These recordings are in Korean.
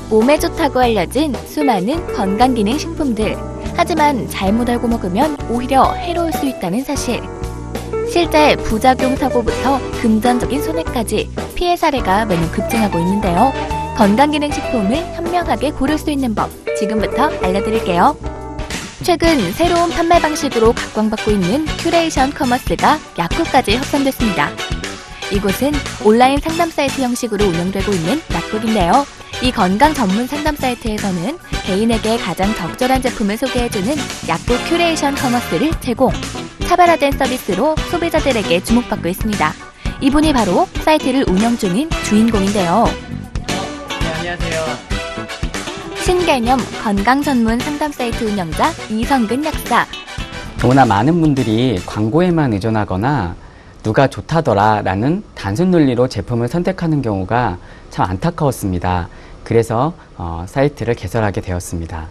몸에 좋다고 알려진 수많은 건강기능식품들. 하지만 잘못 알고 먹으면 오히려 해로울 수 있다는 사실. 실제 부작용 사고부터 금전적인 손해까지 피해 사례가 매년 급증하고 있는데요. 건강기능식품을 현명하게 고를 수 있는 법, 지금부터 알려드릴게요. 최근 새로운 판매 방식으로 각광받고 있는 큐레이션 커머스가 약국까지 확산됐습니다. 이곳은 온라인 상담 사이트 형식으로 운영되고 있는 약국인데요. 이 건강 전문 상담 사이트에서는 개인에게 가장 적절한 제품을 소개해주는 약국 큐레이션 커머스를 제공. 차별화된 서비스로 소비자들에게 주목받고 있습니다. 이분이 바로 사이트를 운영 중인 주인공인데요. 네, 안녕하세요. 신개념 건강 전문 상담 사이트 운영자 이성근 약사. 너무나 많은 분들이 광고에만 의존하거나 누가 좋다더라 라는 단순 논리로 제품을 선택하는 경우가 참 안타까웠습니다. 그래서 사이트를 개설하게 되었습니다.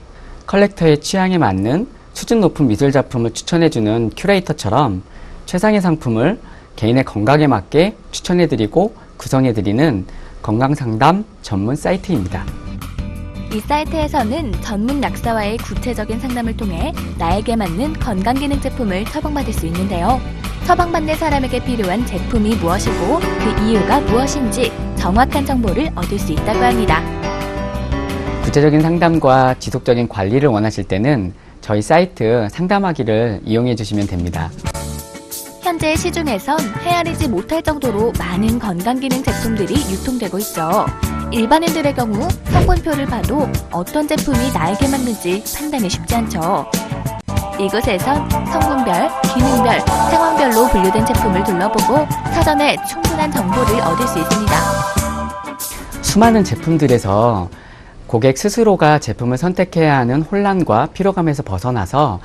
컬렉터의 취향에 맞는 수준 높은 미술 작품을 추천해주는 큐레이터처럼 최상의 상품을 개인의 건강에 맞게 추천해드리고 구성해드리는 건강상담 전문 사이트입니다. 이 사이트에서는 전문 약사와의 구체적인 상담을 통해 나에게 맞는 건강기능 제품을 처방받을 수 있는데요. 처방받는 사람에게 필요한 제품이 무엇이고 그 이유가 무엇인지 정확한 정보를 얻을 수 있다고 합니다. 구체적인 상담과 지속적인 관리를 원하실 때는 저희 사이트 상담하기를 이용해 주시면 됩니다. 현재 시중에선 헤아리지 못할 정도로 많은 건강기능 제품들이 유통되고 있죠. 일반인들의 경우 성분표를 봐도 어떤 제품이 나에게 맞는지 판단이 쉽지 않죠. 이곳에선 성분별, 기능별, 상황별로 분류된 제품을 둘러보고 사전에 충분한 정보를 얻을 수 있습니다. 수많은 제품들에서 고객 스스로가 제품을 선택해야 하는 혼란과 피로감에서 벗어나서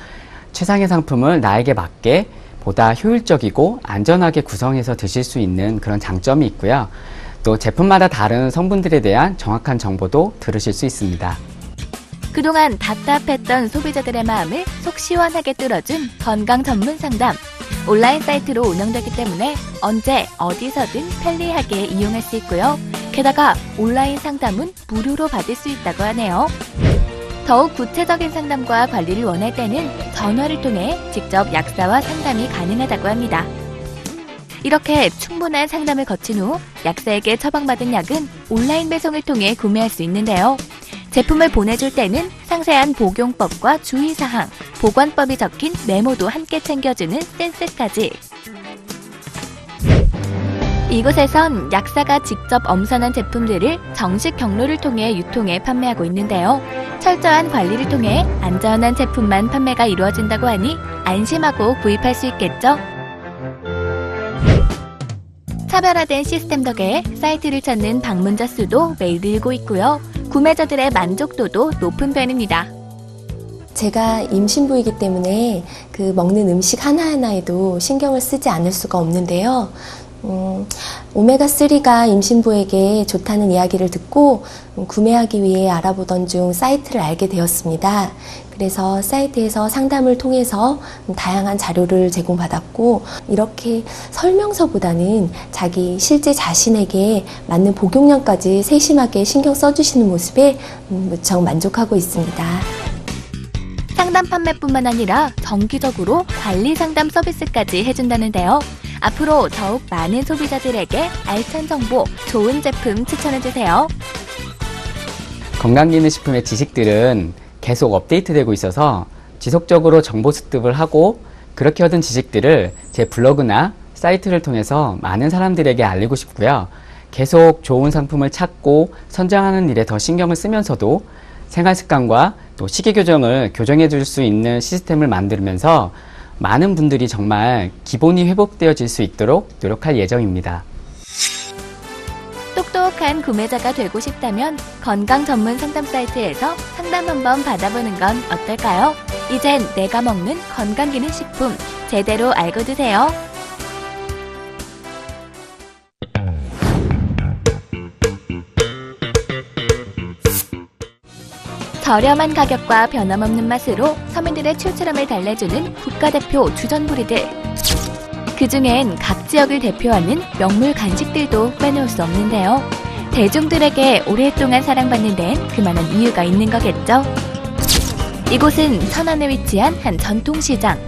최상의 상품을 나에게 맞게 보다 효율적이고 안전하게 구성해서 드실 수 있는 그런 장점이 있고요. 또 제품마다 다른 성분들에 대한 정확한 정보도 들으실 수 있습니다. 그동안 답답했던 소비자들의 마음을 속 시원하게 뚫어준 건강 전문 상담. 온라인 사이트로 운영되기 때문에 언제 어디서든 편리하게 이용할 수 있고요. 게다가 온라인 상담은 무료로 받을 수 있다고 하네요. 더욱 구체적인 상담과 관리를 원할 때는 전화를 통해 직접 약사와 상담이 가능하다고 합니다. 이렇게 충분한 상담을 거친 후 약사에게 처방받은 약은 온라인 배송을 통해 구매할 수 있는데요. 제품을 보내줄 때는 상세한 복용법과 주의사항, 보관법이 적힌 메모도 함께 챙겨주는 센스까지. 이곳에선 약사가 직접 엄선한 제품들을 정식 경로를 통해 유통해 판매하고 있는데요. 철저한 관리를 통해 안전한 제품만 판매가 이루어진다고 하니 안심하고 구입할 수 있겠죠? 차별화된 시스템 덕에 사이트를 찾는 방문자 수도 매일 늘고 있고요. 구매자들의 만족도도 높은 편입니다. 제가 임신부이기 때문에 그 먹는 음식 하나하나에도 신경을 쓰지 않을 수가 없는데요. 오메가3가 임신부에게 좋다는 이야기를 듣고 구매하기 위해 알아보던 중 사이트를 알게 되었습니다. 그래서 사이트에서 상담을 통해서 다양한 자료를 제공받았고, 이렇게 설명서보다는 자기 실제 자신에게 맞는 복용량까지 세심하게 신경 써주시는 모습에 무척 만족하고 있습니다. 상담 판매뿐만 아니라 정기적으로 관리 상담 서비스까지 해준다는데요. 앞으로 더욱 많은 소비자들에게 알찬 정보, 좋은 제품 추천해주세요. 건강기능식품의 지식들은 계속 업데이트되고 있어서 지속적으로 정보 습득을 하고, 그렇게 얻은 지식들을 제 블로그나 사이트를 통해서 많은 사람들에게 알리고 싶고요. 계속 좋은 상품을 찾고 선정하는 일에 더 신경을 쓰면서도 생활습관과 또 식이교정을 교정해 줄 수 있는 시스템을 만들면서 많은 분들이 정말 기본이 회복되어질 수 있도록 노력할 예정입니다. 똑똑한 구매자가 되고 싶다면 건강 전문 상담 사이트에서 상담 한번 받아보는 건 어떨까요? 이젠 내가 먹는 건강기능식품 제대로 알고 드세요. 저렴한 가격과 변함없는 맛으로 서민들의 출출함을 달래주는 국가대표 주전부리들. 그중엔 각 지역을 대표하는 명물 간식들도 빼놓을 수 없는데요. 대중들에게 오랫동안 사랑받는 데엔 그만한 이유가 있는 거겠죠. 이곳은 천안에 위치한 한 전통시장.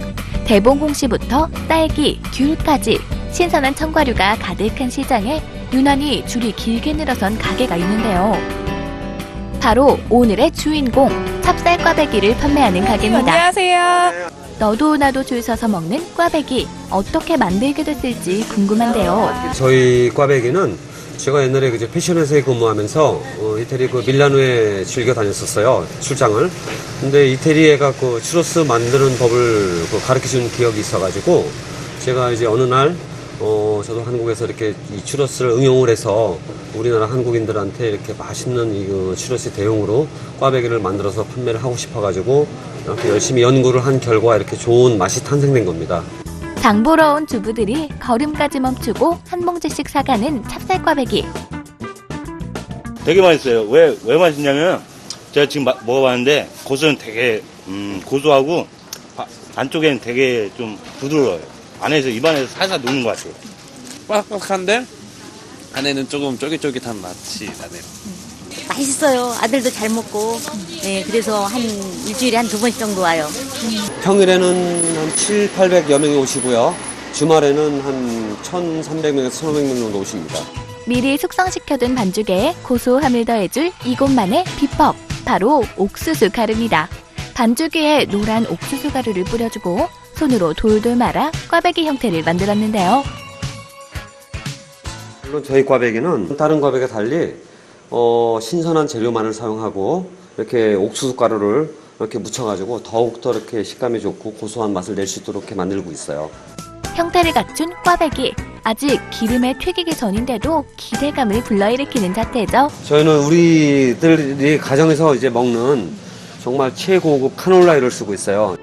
대봉홍시부터 딸기, 귤까지 신선한 청과류가 가득한 시장에 유난히 줄이 길게 늘어선 가게가 있는데요. 바로 오늘의 주인공, 찹쌀 꽈배기를 판매하는 가게입니다. 안녕하세요. 너도 나도 줄 서서 먹는 꽈배기, 어떻게 만들게 됐을지 궁금한데요. 저희 꽈배기는 제가 옛날에 그 패션회사에 근무하면서 이태리 그 밀라노에 즐겨 다녔었어요, 출장을. 근데 이태리에가 그 추로스 만드는 법을 가르쳐 준 기억이 있어가지고 제가 이제 어느 날 저도 한국에서 이렇게 이 추로스를 응용을 해서 우리나라 한국인들한테 이렇게 맛있는 이 추로스 대용으로 꽈배기를 만들어서 판매를 하고 싶어가지고 이렇게 열심히 연구를 한 결과 이렇게 좋은 맛이 탄생된 겁니다. 장 보러 온 주부들이 걸음까지 멈추고 한 봉지씩 사가는 찹쌀 꽈배기. 되게 맛있어요. 왜 맛있냐면 제가 지금 먹어봤는데 고수는 되게 고소하고 안쪽에는 되게 좀 부드러워요. 안에서 입안에서 살살 녹는 것 같아요. 빡빡한데 안에는 조금 쫄깃쫄깃한 맛이 나네요. 맛있어요. 아들도 잘 먹고. 네, 그래서 한 일주일에 한 2번씩 정도 와요. 평일에는 한 700~800여 명이 오시고요. 주말에는 한 1,300명에서 1,500명 정도 오십니다. 미리 숙성시켜둔 반죽에 고소함을 더해줄 이곳만의 비법, 바로 옥수수 가루입니다. 반죽 위에 노란 옥수수 가루를 뿌려주고 손으로 돌돌 말아 꽈배기 형태를 만들었는데요. 물론 저희 꽈배기는 다른 꽈배기와 달리 신선한 재료만을 사용하고 이렇게 옥수수 가루를 이렇게 묻혀가지고 더욱더 이렇게 식감이 좋고 고소한 맛을 낼 수 있도록 이렇게 만들고 있어요. 형태를 갖춘 꽈배기, 아직 기름에 튀기기 전인데도 기대감을 불러일으키는 자태죠. 저희는 우리들이 가정에서 이제 먹는 정말 최고급 카놀라유를 쓰고 있어요.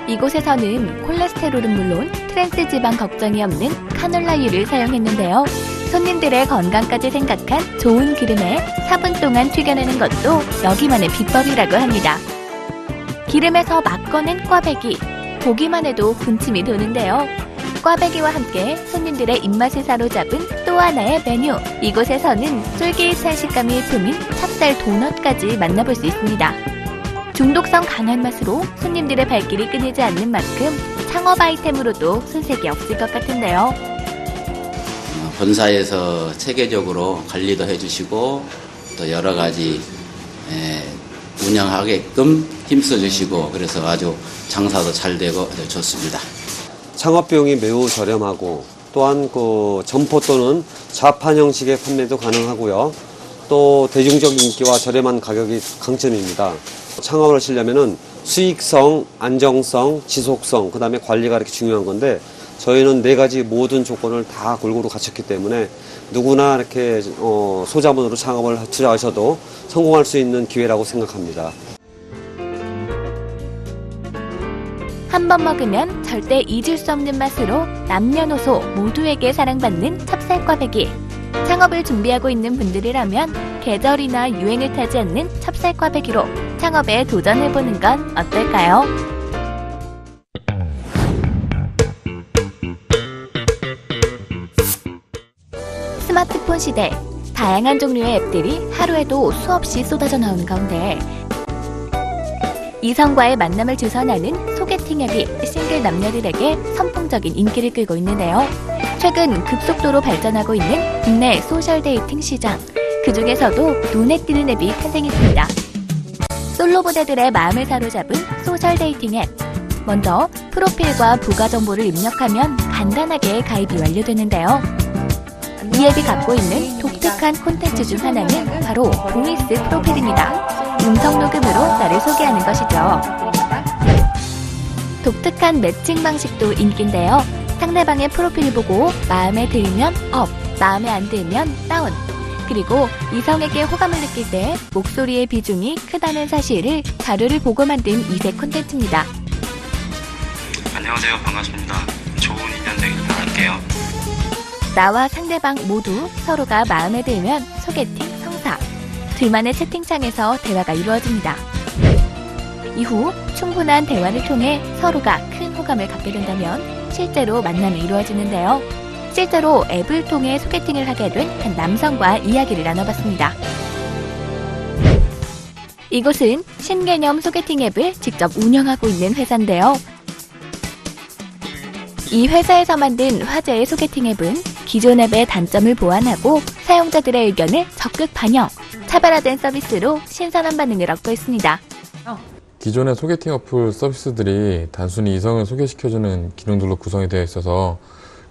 이곳에서는 콜레스테롤은 물론 트랜스 지방 걱정이 없는 카놀라유를 사용했는데요. 손님들의 건강까지 생각한 좋은 기름에 4분 동안 튀겨내는 것도 여기만의 비법이라고 합니다. 기름에서 막 꺼낸 꽈배기, 보기만 해도 군침이 도는데요. 꽈배기와 함께 손님들의 입맛을 사로잡은 또 하나의 메뉴, 이곳에서는 쫄깃한 식감이 일품인 찹쌀 도넛까지 만나볼 수 있습니다. 중독성 강한 맛으로 손님들의 발길이 끊이지 않는 만큼 창업 아이템으로도 손색이 없을 것 같은데요. 본사에서 체계적으로 관리도 해주시고 또 여러 가지 운영하게끔 힘써주시고 그래서 아주 장사도 잘 되고 아주 좋습니다. 창업 비용이 매우 저렴하고 또한 그 점포 또는 자판 형식의 판매도 가능하고요. 또 대중적 인기와 저렴한 가격이 강점입니다. 창업을 하시려면은 수익성, 안정성, 지속성, 그 다음에 관리가 이렇게 중요한 건데 저희는 4가지 모든 조건을 다 골고루 갖췄기 때문에 누구나 이렇게 소자본으로 창업을 투자하셔도 성공할 수 있는 기회라고 생각합니다. 한 번 먹으면 절대 잊을 수 없는 맛으로 남녀노소 모두에게 사랑받는 찹쌀 꽈배기. 창업을 준비하고 있는 분들이라면 계절이나 유행을 타지 않는 찹쌀 꽈배기로 창업에 도전해보는 건 어떨까요? 스마트폰 시대, 다양한 종류의 앱들이 하루에도 수없이 쏟아져 나오는 가운데 이성과의 만남을 주선하는 소개팅 앱이 싱글 남녀들에게 선풍적인 인기를 끌고 있는데요. 최근 급속도로 발전하고 있는 국내 소셜 데이팅 시장, 그 중에서도 눈에 띄는 앱이 탄생했습니다. 솔로 부대들의 마음을 사로잡은 소셜 데이팅 앱. 먼저 프로필과 부가 정보를 입력하면 간단하게 가입이 완료되는데요. 이 앱이 갖고 있는 독특한 콘텐츠 중 하나는 바로 보이스 프로필입니다. 음성 녹음으로 나를 소개하는 것이죠. 독특한 매칭 방식도 인기인데요. 상대방의 프로필 보고 마음에 들면 업, 마음에 안 들면 다운. 그리고 이성에게 호감을 느낄 때 목소리의 비중이 크다는 사실을 자료를 보고 만든 이색 콘텐츠입니다. 안녕하세요. 반갑습니다. 좋은 인연 되길 바랄게요. 나와 상대방 모두 서로가 마음에 들면 소개팅 성사. 둘만의 채팅창에서 대화가 이루어집니다. 이후 충분한 대화를 통해 서로가 큰 호감을 갖게 된다면 실제로 만남이 이루어지는데요. 실제로 앱을 통해 소개팅을 하게 된 한 남성과 이야기를 나눠봤습니다. 이곳은 신개념 소개팅 앱을 직접 운영하고 있는 회사인데요. 이 회사에서 만든 화제의 소개팅 앱은 기존 앱의 단점을 보완하고 사용자들의 의견을 적극 반영, 차별화된 서비스로 신선한 반응을 얻고 있습니다. 기존의 소개팅 어플 서비스들이 단순히 이성을 소개시켜주는 기능들로 구성이 되어 있어서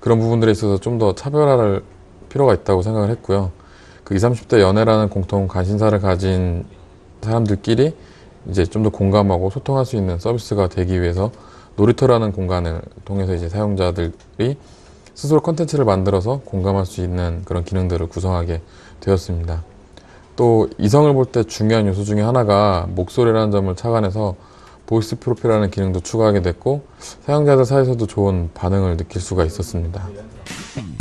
그런 부분들에 있어서 좀 더 차별화할 필요가 있다고 생각을 했고요. 그 20, 30대 연애라는 공통 관심사를 가진 사람들끼리 이제 좀 더 공감하고 소통할 수 있는 서비스가 되기 위해서 놀이터라는 공간을 통해서 이제 사용자들이 스스로 콘텐츠를 만들어서 공감할 수 있는 그런 기능들을 구성하게 되었습니다. 또 이성을 볼 때 중요한 요소 중에 하나가 목소리라는 점을 착안해서 보이스 프로필이라는 기능도 추가하게 됐고 사용자들 사이에서도 좋은 반응을 느낄 수가 있었습니다.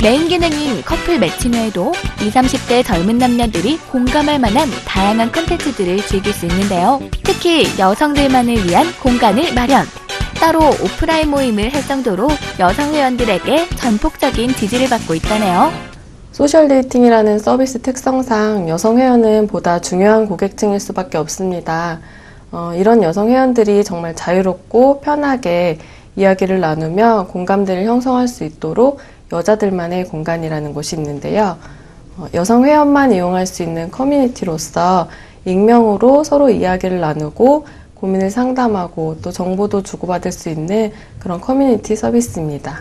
메인 기능인 커플 매칭 외에도 20, 30대 젊은 남녀들이 공감할 만한 다양한 콘텐츠들을 즐길 수 있는데요. 특히 여성들만을 위한 공간을 마련! 따로 오프라인 모임을 할 정도로 여성 회원들에게 전폭적인 지지를 받고 있다네요. 소셜 데이팅이라는 서비스 특성상 여성 회원은 보다 중요한 고객층일 수밖에 없습니다. 이런 여성 회원들이 정말 자유롭고 편하게 이야기를 나누며 공감대를 형성할 수 있도록 여자들만의 공간이라는 곳이 있는데요. 여성 회원만 이용할 수 있는 커뮤니티로서 익명으로 서로 이야기를 나누고 고민을 상담하고 또 정보도 주고받을 수 있는 그런 커뮤니티 서비스입니다.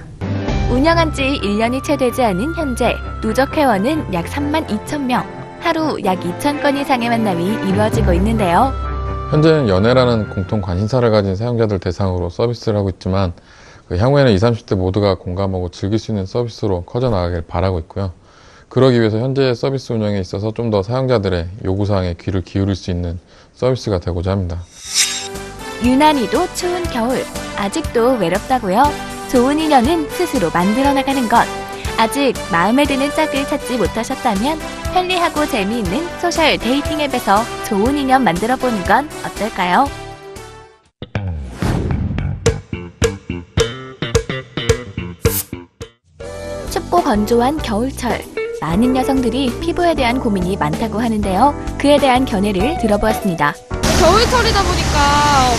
운영한 지 1년이 채 되지 않은 현재 누적 회원은 약 32,000명, 하루 약 2,000건 이상의 만남이 이루어지고 있는데요. 현재는 연애라는 공통 관심사를 가진 사용자들 대상으로 서비스를 하고 있지만 향후에는 20, 30대 모두가 공감하고 즐길 수 있는 서비스로 커져나가길 바라고 있고요. 그러기 위해서 현재 서비스 운영에 있어서 좀 더 사용자들의 요구사항에 귀를 기울일 수 있는 서비스가 되고자 합니다. 유난히도 추운 겨울, 아직도 외롭다고요? 좋은 인연은 스스로 만들어 나가는 것. 아직 마음에 드는 짝을 찾지 못하셨다면 편리하고 재미있는 소셜 데이팅 앱에서 좋은 인연 만들어 보는 건 어떨까요? 춥고 건조한 겨울철, 많은 여성들이 피부에 대한 고민이 많다고 하는데요. 그에 대한 견해를 들어보았습니다. 겨울철이다 보니까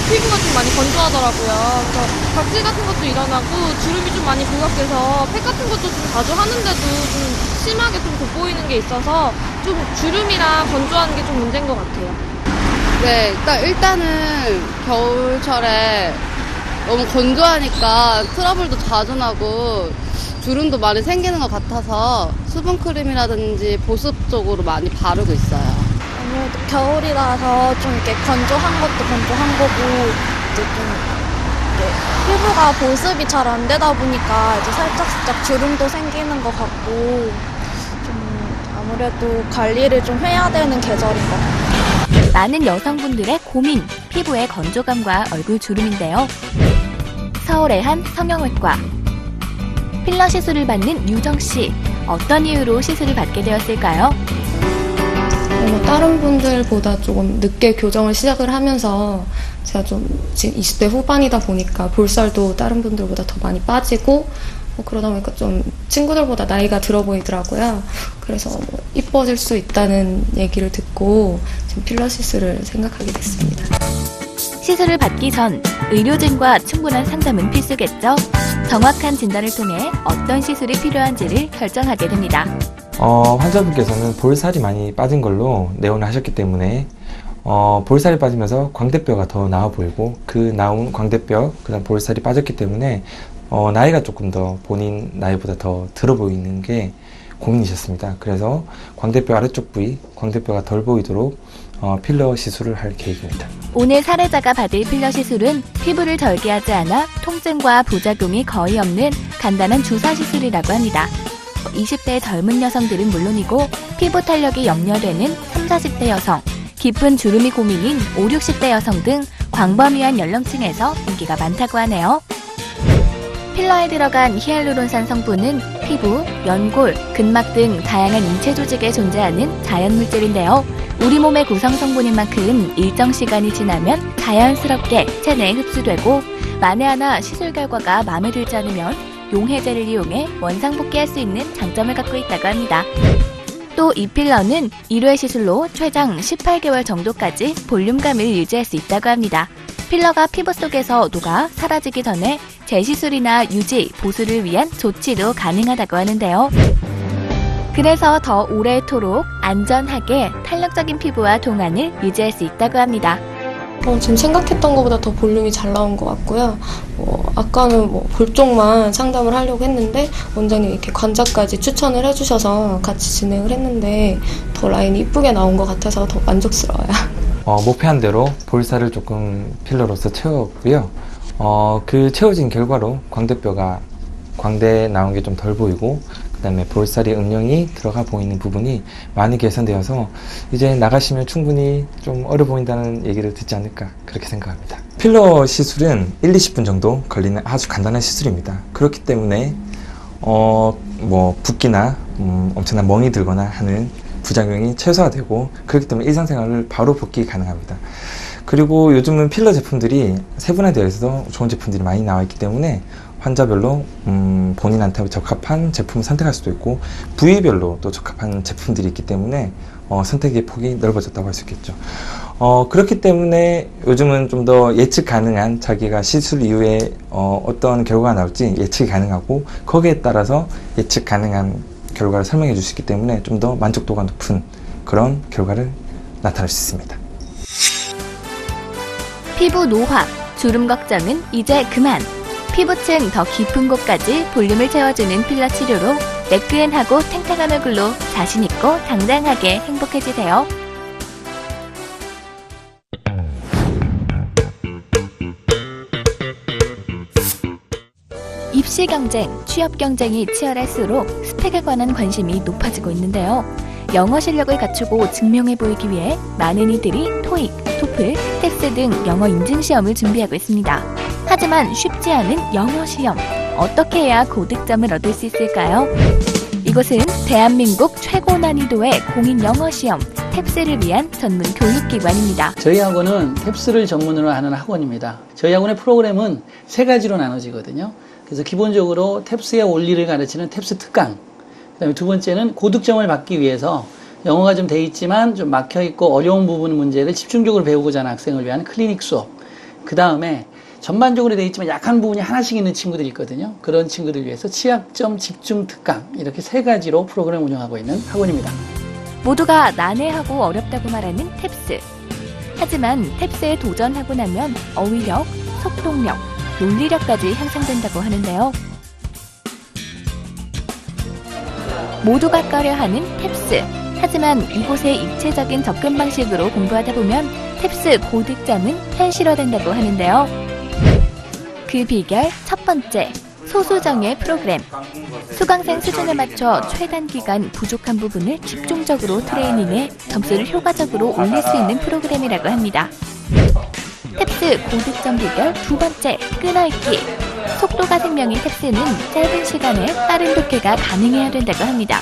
피부가 좀 많이 건조하더라고요. 그래서 각질 같은 것도 일어나고 주름이 좀 많이 부각돼서 팩 같은 것도 좀 자주 하는데도 좀 심하게 좀 돋보이는 게 있어서 좀 주름이랑 건조하는 게 좀 문제인 것 같아요. 네, 일단은 겨울철에 너무 건조하니까 트러블도 자주 나고 주름도 많이 생기는 것 같아서 수분크림이라든지 보습 쪽으로 많이 바르고 있어요. 아무래도 겨울이라서 좀 이렇게 건조한 것도 건조한 거고 이제 좀 피부가 보습이 잘 안 되다 보니까 이제 살짝 주름도 생기는 것 같고 좀 아무래도 관리를 좀 해야 되는 계절인 것 같아요. 많은 여성분들의 고민, 피부의 건조감과 얼굴 주름인데요. 서울의 한 성형외과. 필러 시술을 받는 유정씨. 어떤 이유로 시술을 받게 되었을까요? 다른 분들보다 조금 늦게 교정을 시작을 하면서 제가 좀 지금 20대 후반이다 보니까 볼살도 다른 분들보다 더 많이 빠지고 그러다 보니까 좀 친구들보다 나이가 들어 보이더라고요. 그래서 이뻐질 수 있다는 얘기를 듣고 지금 필러 시술을 생각하게 됐습니다. 시술을 받기 전 의료진과 충분한 상담은 필수겠죠? 정확한 진단을 통해 어떤 시술이 필요한지를 결정하게 됩니다. 환자분께서는 볼살이 많이 빠진 걸로 내원을 하셨기 때문에 볼살이 빠지면서 광대뼈가 더 나와 보이고 그 나온 광대뼈, 그다음 볼살이 빠졌기 때문에 나이가 조금 더 본인 나이보다 더 들어 보이는 게 고민이셨습니다. 그래서 광대뼈 아래쪽 부위, 광대뼈가 덜 보이도록 필러 시술을 할 계획입니다. 오늘 사례자가 받을 필러 시술은 피부를 절개하지 않아 통증과 부작용이 거의 없는 간단한 주사 시술이라고 합니다. 20대 젊은 여성들은 물론이고 피부 탄력이 염려되는 30, 40대 여성, 깊은 주름이 고민인 50, 60대 여성 등 광범위한 연령층에서 인기가 많다고 하네요. 필러에 들어간 히알루론산 성분은 피부, 연골, 근막 등 다양한 인체 조직에 존재하는 자연물질인데요. 우리 몸의 구성 성분인 만큼 일정 시간이 지나면 자연스럽게 체내에 흡수되고 만에 하나 시술 결과가 마음에 들지 않으면 용해제를 이용해 원상복귀할 수 있는 장점을 갖고 있다고 합니다. 또 이 필러는 1회 시술로 최장 18개월 정도까지 볼륨감을 유지할 수 있다고 합니다. 필러가 피부 속에서 녹아 사라지기 전에 재시술이나 유지, 보수를 위한 조치도 가능하다고 하는데요. 그래서 더 오래도록 안전하게 탄력적인 피부와 동안을 유지할 수 있다고 합니다. 지금 생각했던 것보다 더 볼륨이 잘 나온 것 같고요. 아까는 볼 쪽만 상담을 하려고 했는데 원장님이 이렇게 관자까지 추천을 해주셔서 같이 진행을 했는데 더 라인이 이쁘게 나온 것 같아서 더 만족스러워요. 목표한 대로 볼살을 조금 필러로서 채웠고요. 그 채워진 결과로 광대에 나온 게 좀 덜 보이고 그다음에 볼살이 음영이 들어가 보이는 부분이 많이 개선되어서 이제 나가시면 충분히 좀 어려 보인다는 얘기를 듣지 않을까 그렇게 생각합니다. 필러 시술은 1-20분 정도 걸리는 아주 간단한 시술입니다. 그렇기 때문에 붓기나 엄청난 멍이 들거나 하는 부작용이 최소화되고 그렇기 때문에 일상생활을 바로 복귀 가능합니다. 그리고 요즘은 필러 제품들이 세분화되어 있어서 좋은 제품들이 많이 나와 있기 때문에 환자별로 본인한테 적합한 제품을 선택할 수도 있고 부위별로 또 적합한 제품들이 있기 때문에 선택의 폭이 넓어졌다고 할 수 있겠죠. 그렇기 때문에 요즘은 좀 더 예측 가능한 자기가 시술 이후에 어떤 결과가 나올지 예측이 가능하고 거기에 따라서 예측 가능한 결과를 설명해 줄 수 있기 때문에 좀 더 만족도가 높은 그런 결과를 나타낼 수 있습니다. 피부 노화, 주름 걱정은 이제 그만! 피부층 더 깊은 곳까지 볼륨을 채워주는 필러 치료로 매끈하고 탱탱한 얼굴로 자신있고 당당하게 행복해지세요. 입시 경쟁, 취업 경쟁이 치열할수록 스펙에 관한 관심이 높아지고 있는데요. 영어 실력을 갖추고 증명해 보이기 위해 많은 이들이 토익, 토플, 텍스 등 영어 인증 시험을 준비하고 있습니다. 하지만 쉽지 않은 영어 시험, 어떻게 해야 고득점을 얻을 수 있을까요? 이곳은 대한민국 최고 난이도의 공인 영어 시험, 탭스를 위한 전문 교육기관입니다. 저희 학원은 탭스를 전문으로 하는 학원입니다. 저희 학원의 프로그램은 3가지로 나눠지거든요. 그래서 기본적으로 탭스의 원리를 가르치는 탭스 특강, 그다음에 두 번째는 고득점을 받기 위해서 영어가 좀 돼 있지만 좀 막혀있고 어려운 부분 문제를 집중적으로 배우고자 하는 학생을 위한 클리닉 수업, 그 다음에 전반적으로 돼 있지만 약한 부분이 하나씩 있는 친구들이 있거든요. 그런 친구들 위해서 취약점 집중 특강, 이렇게 3가지로 프로그램을 운영하고 있는 학원입니다. 모두가 난해하고 어렵다고 말하는 탭스. 하지만 탭스에 도전하고 나면 어휘력, 소통력, 논리력까지 향상된다고 하는데요. 모두가 꺼려하는 탭스. 하지만 이곳의 입체적인 접근 방식으로 공부하다 보면 탭스 고득점은 현실화된다고 하는데요. 그 비결 첫 번째, 소수정예 프로그램. 수강생 수준에 맞춰 최단 기간 부족한 부분을 집중적으로 트레이닝해 점수를 효과적으로 올릴 수 있는 프로그램이라고 합니다. 탭스 고득점 비결 두 번째, 끊어읽기. 속도가 생명인 탭스는 짧은 시간에 빠른 독해가 가능해야 된다고 합니다.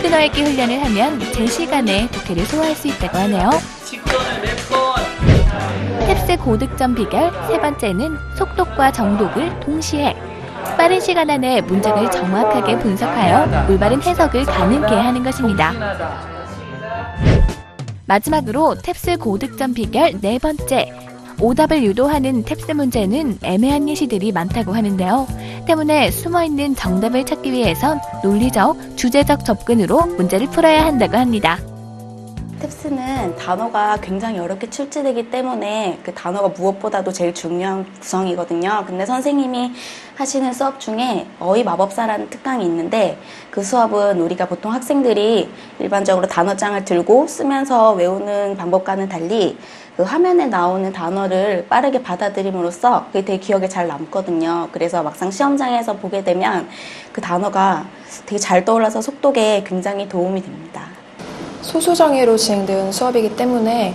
끊어읽기 훈련을 하면 제 시간에 독해를 소화할 수 있다고 하네요. 탭스 고득점 비결 세 번째는 속독과 정독을 동시에. 빠른 시간 안에 문장을 정확하게 분석하여 올바른 해석을 가능케 하는 것입니다. 마지막으로 탭스 고득점 비결 네 번째, 오답을 유도하는 탭스 문제는 애매한 예시들이 많다고 하는데요. 때문에 숨어있는 정답을 찾기 위해선 논리적, 주제적 접근으로 문제를 풀어야 한다고 합니다. 탭스는 단어가 굉장히 어렵게 출제되기 때문에 그 단어가 무엇보다도 제일 중요한 구성이거든요. 근데 선생님이 하시는 수업 중에 어휘 마법사라는 특강이 있는데 그 수업은 우리가 보통 학생들이 일반적으로 단어장을 들고 쓰면서 외우는 방법과는 달리 그 화면에 나오는 단어를 빠르게 받아들임으로써 그게 되게 기억에 잘 남거든요. 그래서 막상 시험장에서 보게 되면 그 단어가 되게 잘 떠올라서 속독에 굉장히 도움이 됩니다. 소수정예로 진행되는 수업이기 때문에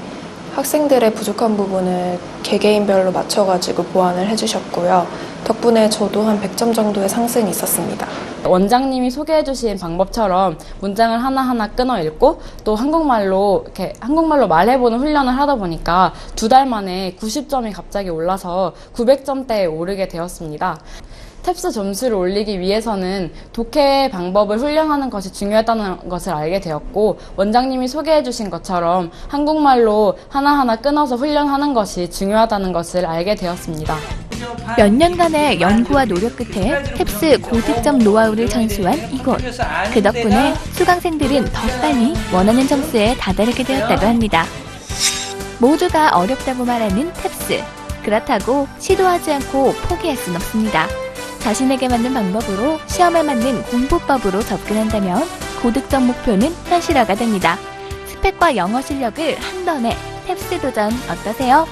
학생들의 부족한 부분을 개개인별로 맞춰가지고 보완을 해주셨고요. 덕분에 저도 한 100점 정도의 상승이 있었습니다. 원장님이 소개해주신 방법처럼 문장을 하나하나 끊어 읽고 또 한국말로 말해보는 훈련을 하다 보니까 2달 만에 90점이 갑자기 올라서 900점대에 오르게 되었습니다. 탭스 점수를 올리기 위해서는 독해 방법을 훈련하는 것이 중요하다는 것을 알게 되었고, 원장님이 소개해 주신 것처럼 한국말로 하나하나 끊어서 훈련하는 것이 중요하다는 것을 알게 되었습니다. 몇 년간의 연구와 노력 끝에 탭스 고득점 노하우를 전수한 이곳. 그 덕분에 수강생들은 더 빨리 원하는 점수에 다다르게 되었다고 합니다. 모두가 어렵다고 말하는 탭스. 그렇다고 시도하지 않고 포기할 순 없습니다. 자신에게 맞는 방법으로 시험에 맞는 공부법으로 접근한다면 고득점 목표는 현실화가 됩니다. 스펙과 영어 실력을 한 번에 탭스 도전 어떠세요?